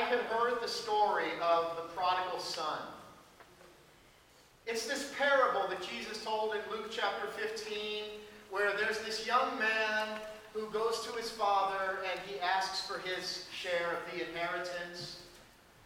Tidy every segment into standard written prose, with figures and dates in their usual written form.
had heard the story of the prodigal son. It's this parable that Jesus told in Luke chapter 15, where there's this young man who goes to his father and he asks for his share of the inheritance.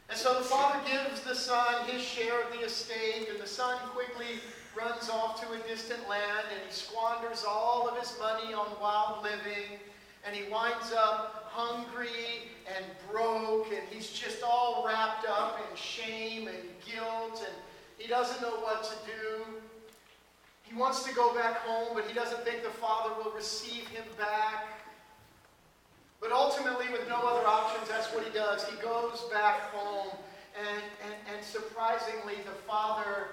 And so the father gives the son his share of the estate, and the son quickly runs off to a distant land, and he squanders all of his money on wild living, and he winds up hungry and broke, and he's just all wrapped up in shame and guilt, and he doesn't know what to do. He wants to go back home, but he doesn't think the father will receive him back. But ultimately, with no other options, that's what he does. He goes back home, and surprisingly, the father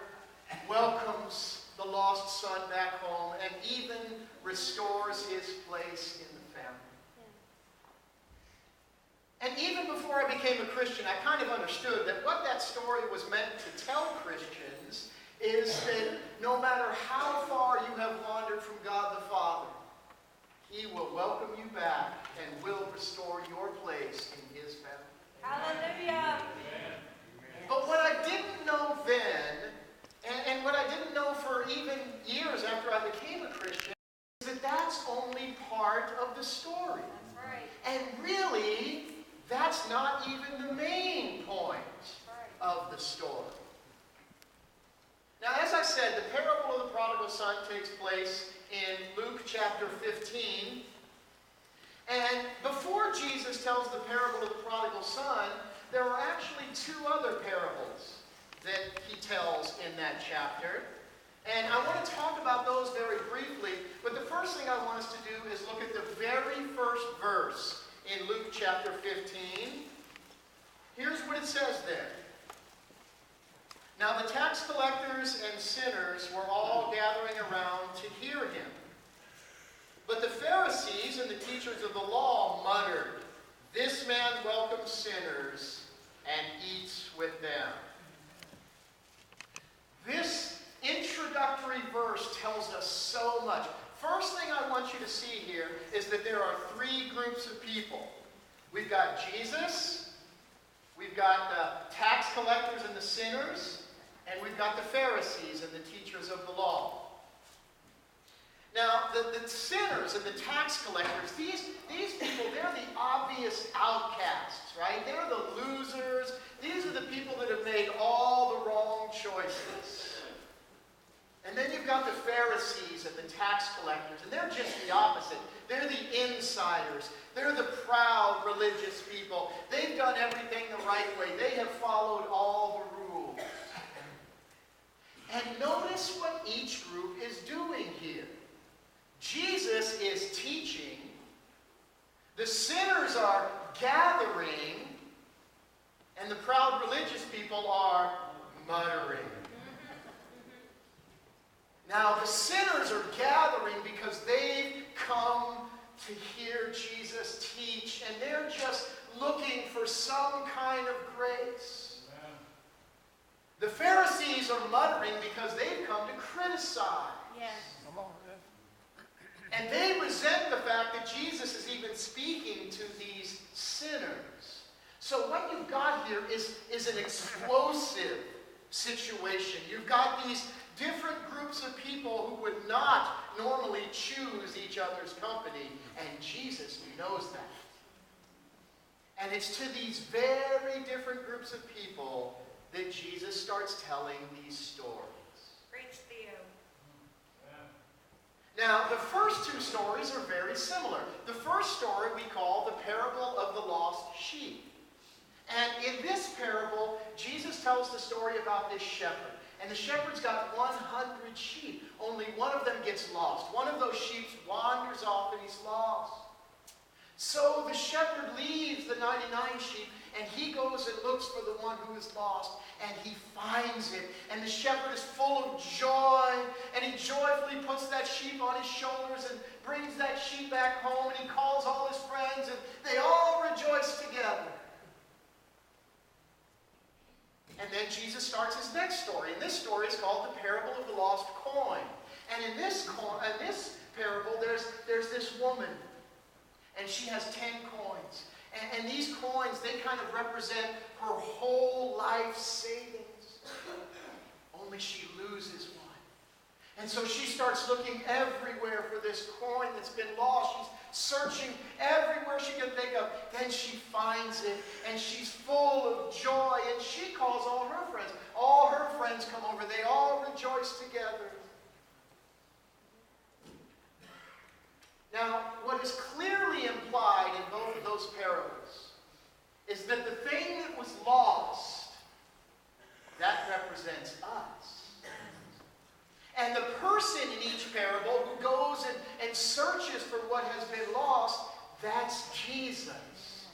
welcomes the lost son back home and even restores his place in the family. And even before I became a Christian, I kind of understood that what that story was meant to tell Christians is that no matter how far you have wandered from God the Father, He will welcome you back and will restore your place in His family. Hallelujah! But what I didn't know then, and what I didn't know for even years after I became a Christian, is that that's only part of the story. That's right. And really, that's not even the main point of the story. Now, as I said, the parable of the prodigal son takes place in Luke chapter 15. And before Jesus tells the parable of the prodigal son, there are actually two other parables that he tells in that chapter. And I want to talk about those very briefly, but the first thing I want us to do is look at the very first verse in Luke chapter 15. Here's what it says there. Now the tax collectors and sinners were all gathering around to hear him. But the Pharisees and the teachers of the law muttered, "This man welcomes sinners and eats with them." This introductory verse tells us so much. First thing I want you to see here is that there are three groups of people. We've got Jesus, we've got the tax collectors and the sinners, and we've got the Pharisees and the teachers of the law. Now, the sinners and the tax collectors, these people, they're the obvious outcasts, right? They're the losers. These are the people that have made all the wrong choices. And then you've got the Pharisees and the tax collectors, and they're just the opposite. They're the insiders. They're the proud religious people. They've done everything the right way. They have followed all the rules. And notice what each group is doing here. Jesus is teaching. The sinners are gathering. And the proud religious people are muttering. Now, the sinners are gathering because they've come to hear Jesus teach, and they're just looking for some kind of grace. The Pharisees are muttering because they've come to criticize. Yes. And they resent the fact that Jesus is even speaking to these sinners. So what you've got here is an explosive situation. You've got these different groups of people who would not normally choose each other's company, and Jesus knows that. And it's to these very different groups of people that Jesus starts telling these stories. Preach, Theo. Now, the first two stories are very similar. The first story we call the parable of the lost sheep. And in this parable, Jesus tells the story about this shepherd. And the shepherd's got 100 sheep. Only one of them gets lost. One of those sheep wanders off and he's lost. So the shepherd leaves the 99 sheep and he goes and looks for the one who is lost. And he finds it. And the shepherd is full of joy. And he joyfully puts that sheep on his shoulders and brings that sheep back home. And he calls all his friends and they all rejoice together. And then Jesus starts his next story. And this story is called the parable of the lost coin. And in this parable, there's this woman. And she has 10 coins. And these coins, they kind of represent her whole life savings. Only she loses one. And so she starts looking everywhere for this coin that's been lost. She's searching everywhere she can think of. Then she finds it, and she's full of joy, and she calls all her friends. All her friends come over. They all rejoice together. Now, what is clearly implied in both of those parables is that the thing that was lost, that represents us. And the person in each parable who goes and searches for what has been lost, that's Jesus.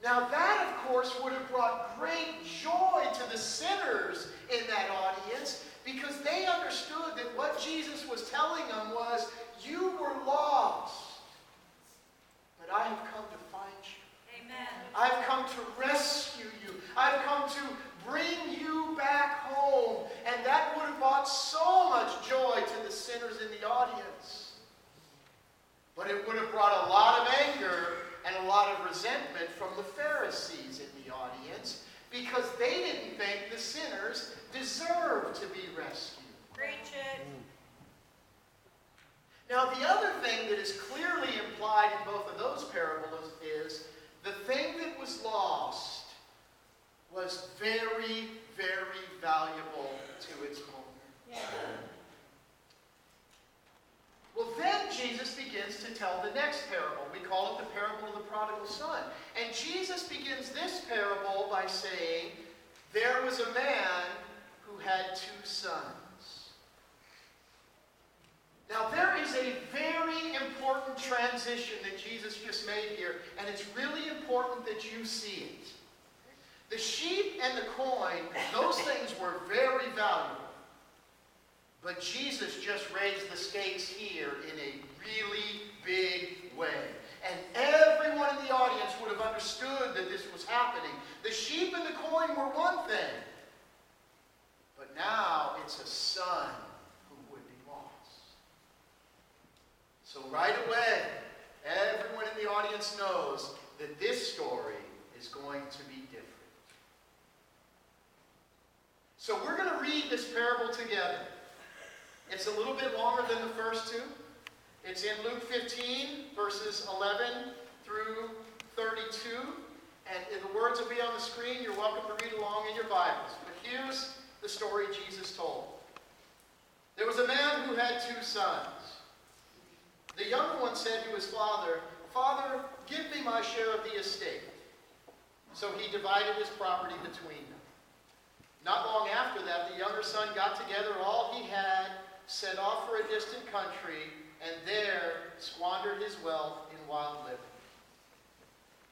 Now that, of course, would have brought great joy to the sinners in that audience, because they understood that what Jesus was telling them was, you were lost, but I have come to find you. Amen. I've come to rescue you. I've come to bring you back home. And that would have brought so much joy to the sinners in the audience. But it would have brought a lot of anger and a lot of resentment from the Pharisees in the audience, because they didn't think the sinners deserved to be rescued. Preach it. Now, the other thing that is clearly implied in both of those parables is the thing that was lost was very, very valuable to its owner. Yeah. Well, then Jesus begins to tell the next parable. We call it the parable of the prodigal son. And Jesus begins this parable by saying, there was a man who had 2 sons. Now, there is a very important transition that Jesus just made here, and it's really important that you see it. The sheep and the coin, those things were very valuable. But Jesus just raised the stakes here in a really big way. And everyone in the audience would have understood that this was happening. The sheep and the coin were one thing. But now it's a son who would be lost. So right away, everyone in the audience knows that this story is going to be different. So we're going to read this parable together. It's a little bit longer than the first 2. It's in Luke 15, verses 11 through 32. And the words will be on the screen. You're welcome to read along in your Bibles. But here's the story Jesus told. There was a man who had 2 sons. The younger one said to his father, "Father, give me my share of the estate." So he divided his property between them. Not long after that, the younger son got together all he had, set off for a distant country, and there squandered his wealth in wild living.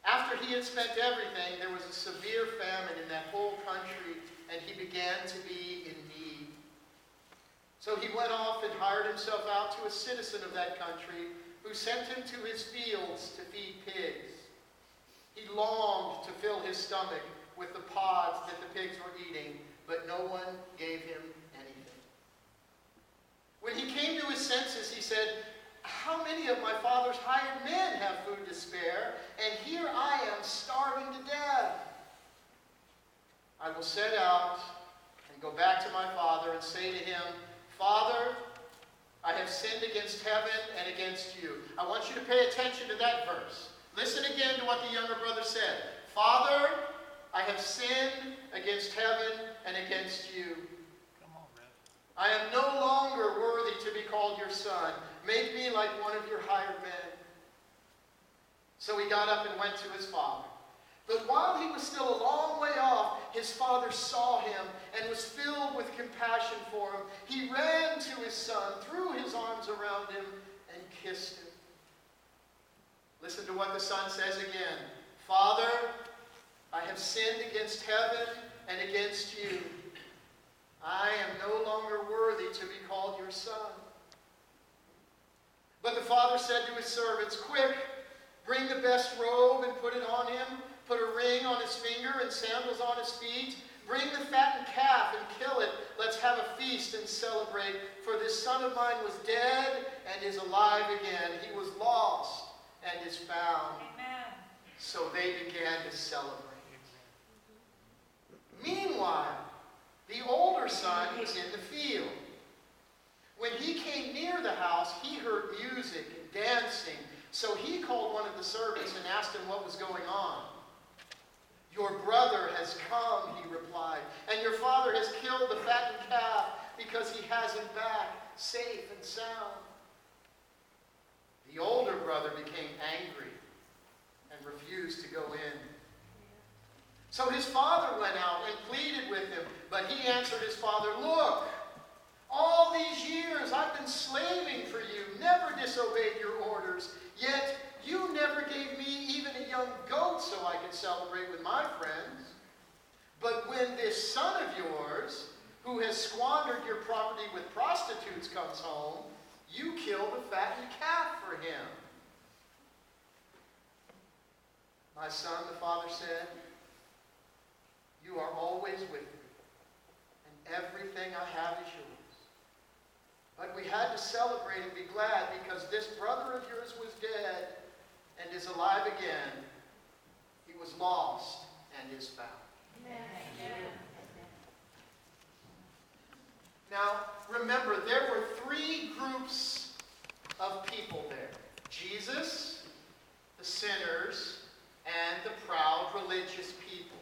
After he had spent everything, there was a severe famine in that whole country, and he began to be in need. So he went off and hired himself out to a citizen of that country, who sent him to his fields to feed pigs. He longed to fill his stomach with the pods that the pigs were eating, but no one gave him anything. When he came to his senses, he said, "How many of my father's hired men have food to spare, and here I am starving to death? I will set out and go back to my father and say to him, 'Father, I have sinned against heaven and against you.'" I want you to pay attention to that verse. Listen again to what the younger brother said. "Father, I have sinned against heaven and against you. I am no longer worthy to be called your son. Make me like one of your hired men." So he got up and went to his father. But while he was still a long way off, his father saw him and was filled with compassion for him. He ran to his son, threw his arms around him, and kissed him. Listen to what the son says again. "Father, I have sinned against heaven and against you. I am no longer worthy to be called your son." But the father said to his servants, "Quick, bring the best robe and put it on him. Put a ring on his finger and sandals on his feet. Bring the fattened calf and kill it. Let's have a feast and celebrate. For this son of mine was dead and is alive again. He was lost and is found." Amen. So they began to celebrate. Meanwhile, the older son was in the field. When he came near the house, he heard music and dancing. So he called one of the servants and asked him what was going on. "Your brother has come," he replied, "and your father has killed the fattened calf because he has him back safe and sound." The older brother became angry and refused to go in. So his father went out and pleaded with him, but he answered his father, "Look, all these years I've been slaving for you, never disobeyed your orders, yet you never gave me even a young goat so I could celebrate with my friends. But when this son of yours, who has squandered your property with prostitutes, comes home, you kill the fattened calf for him." "My son," the father said, "you are always with me, and everything I have is yours. But we had to celebrate and be glad because this brother of yours was dead and is alive again. He was lost and is found." Amen. Now, remember, there were three groups of people there: Jesus, the sinners, and the proud religious people.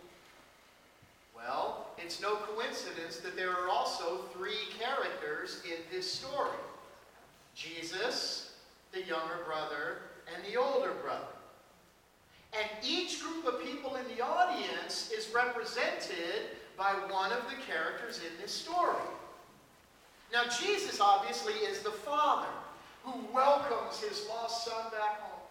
Well, it's no coincidence that there are also three characters in this story: Jesus, the younger brother, and the older brother. And each group of people in the audience is represented by one of the characters in this story. Now, Jesus obviously is the father who welcomes his lost son back home.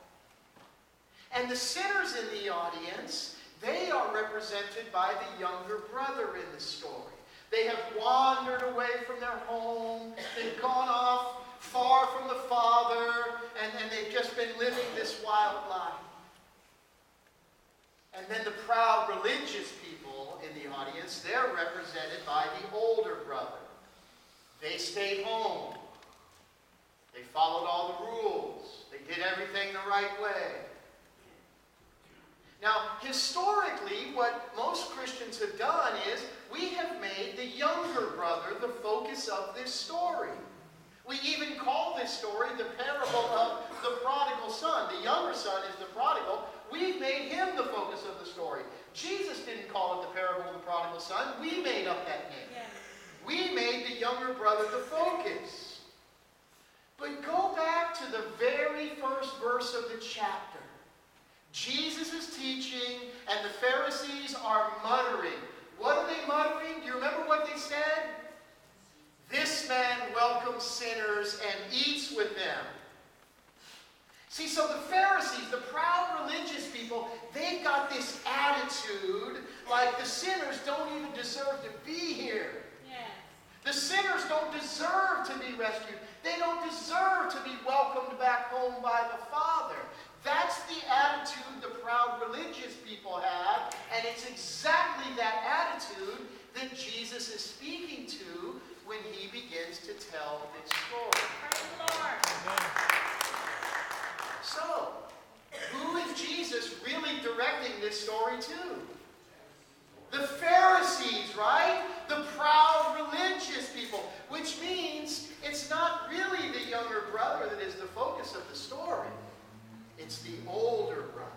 And the sinners in the audience, they are represented by the younger brother in the story. They have wandered away from their home. They've gone off far from the Father, and they've just been living this wild life. And then the proud religious people in the audience, they're represented by the older brother. They stayed home. They followed all the rules. They did everything the right way. Now, historically, what most Christians have done is we have made the younger brother the focus of this story. We even call this story the parable of the prodigal son. The younger son is the prodigal. We've made him the focus of the story. Jesus didn't call it the parable of the prodigal son. We made up that name. Yes. We made the younger brother the focus. But go back to the very first verse of the chapter. Jesus is teaching, and the Pharisees are muttering. What are they muttering? Do you remember what they said? "This man welcomes sinners and eats with them." See, so the Pharisees, the proud religious people, they've got this attitude like the sinners don't even deserve to be here. Yes. The sinners don't deserve to be rescued. They don't deserve to be welcomed back home by the Father. That's the attitude the proud religious people have, and it's exactly that attitude that Jesus is speaking to when he begins to tell this story. Praise the Lord. So, who is Jesus really directing this story to? The Pharisees, right? The proud religious people, which means it's not really the younger brother that is the focus of the story. It's the older brother.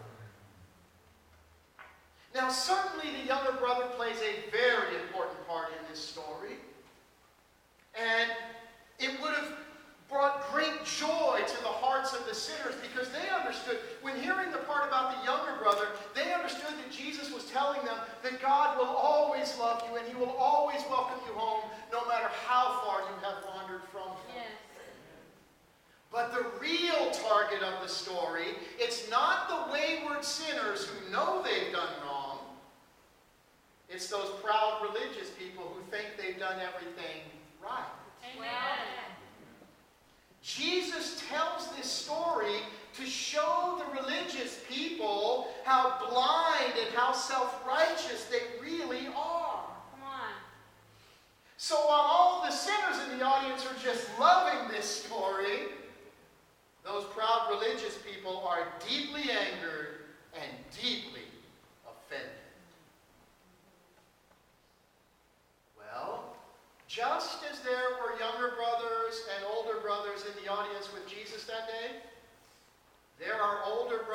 Now, certainly the younger brother plays a very important part in this story. And it would have brought great joy to the hearts of the sinners because they understood, when hearing the part about the younger brother, they understood that Jesus was telling them that God will always love you and he will always welcome you home no matter how far you have wandered from him. Yes. But the real target of the story, it's not the wayward sinners who know they've done wrong. It's those proud religious people who think they've done everything right. Amen. Jesus tells this story to show the religious people how blind and how self-righteous they really are. Come on. So while all the sinners in the audience are just loving this story, those proud religious people are deeply angered and deeply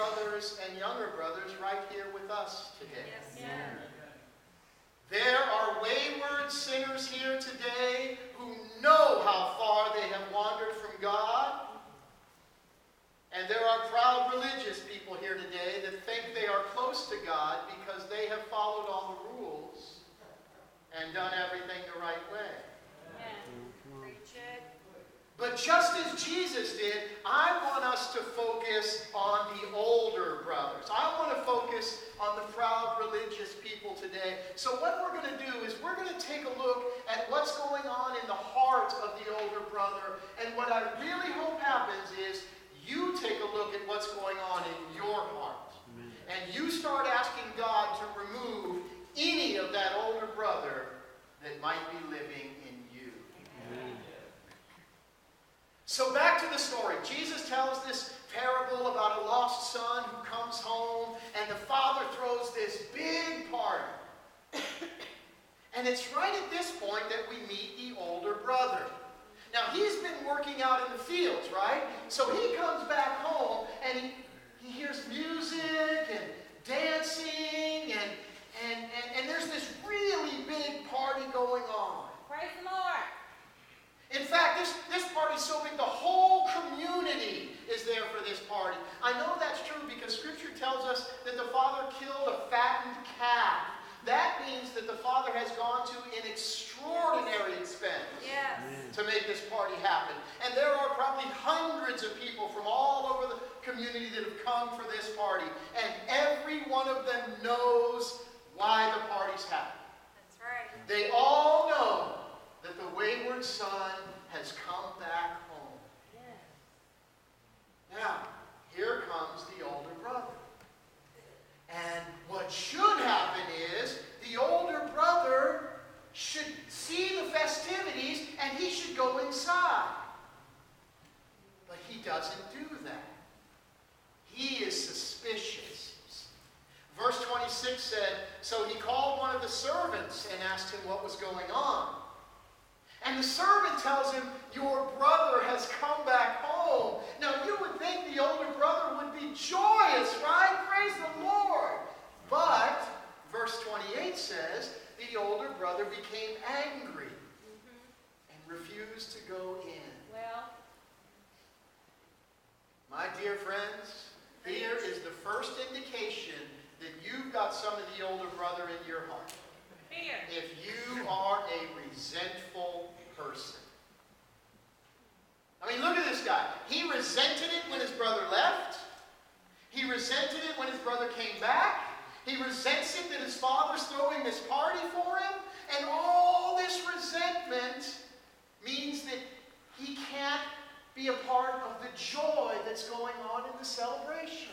brothers and younger brothers right here with us today. Yes. There are wayward sinners here today who know how far they have wandered from God. And there are proud religious people here today that think they are close to God because they have followed all the rules and done everything the right way. Preach it. But just as Jesus did, I want us to focus on the older brothers. I want to focus on the proud religious people today. So what we're going to do is we're going to take a look at what's going on in the heart of the older brother. And what I really hope happens is you take a look at what's going on in your heart. And you start asking God to remove any of that older brother that might be living in you. So back to the story. Jesus tells this parable about a lost son who comes home, and the father throws this big party. And it's right at this point that we meet the older brother. Now, he's been working out in the fields, right? So he comes back home, and he hears music and dancing, and there's this really big party going on. Praise the Lord. In fact, this party's so big, the whole community is there for this party. I know that's true because Scripture tells us that the father killed a fattened calf. That means that the father has gone to an extraordinary expense to make this party happen. And there are probably hundreds of people from all over the community that have come for this party. And every one of them knows why the party's happening. That's right. They all know that the wayward son has come back home. Now, here comes the older brother. And what should happen is the older brother should see the festivities and he should go inside. But he doesn't do that. He is suspicious. Verse 26 said, so he called one of the servants and asked him what was going on. And the servant tells him, your brother has come back home. Now you would think the older brother would be joyous, right? Praise the Lord. But, verse 28 says, the older brother became angry and refused to go in. Well, my dear friends, here is the first indication that you've got some of the older brother in your heart. fear. If you are a resentful person. I mean, look at this guy. He resented it when his brother left. He resented it when his brother came back. He resents it that his father's throwing this party for him. And all this resentment means that he can't be a part of the joy that's going on in the celebration.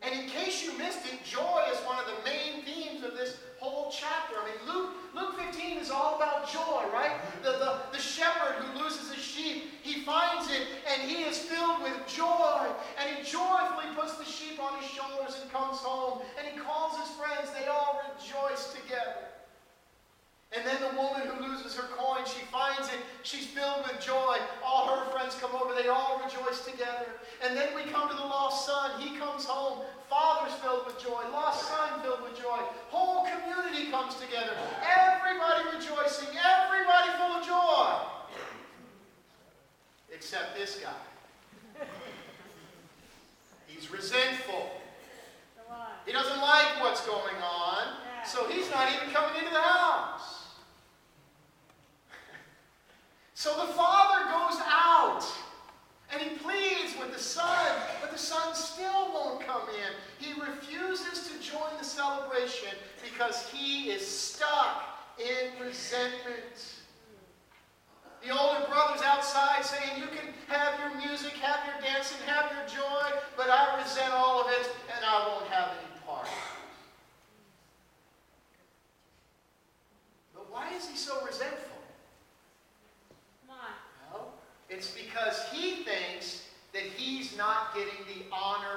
And in case you missed it, joy is one of the main themes of this whole chapter. I mean, Luke 15 is all about joy, right? The shepherd who loses his sheep, he finds it and he is filled with joy. And he joyfully puts the sheep on his shoulders and comes home. And he calls his friends. They all rejoice together. And then the woman who loses her coin, she finds it. She's filled with joy. All her friends come over. They all rejoice together. And then we come to the lost son. He comes home. Father's filled with joy. Lost son filled with joy. Whole community comes together. Everybody rejoicing. Everybody full of joy. Except this guy. He's resentful. He doesn't like what's going on. So he's not even coming into the house. So the father goes out and he pleads with the son, but the son still won't come in. He refuses to join the celebration because he is stuck in resentment. The older brother's outside saying, you can have your music, have your dancing, have your joy, but I resent all of it and I won't have any part. But why is he so resentful? Well, it's because he thinks that he's not getting the honor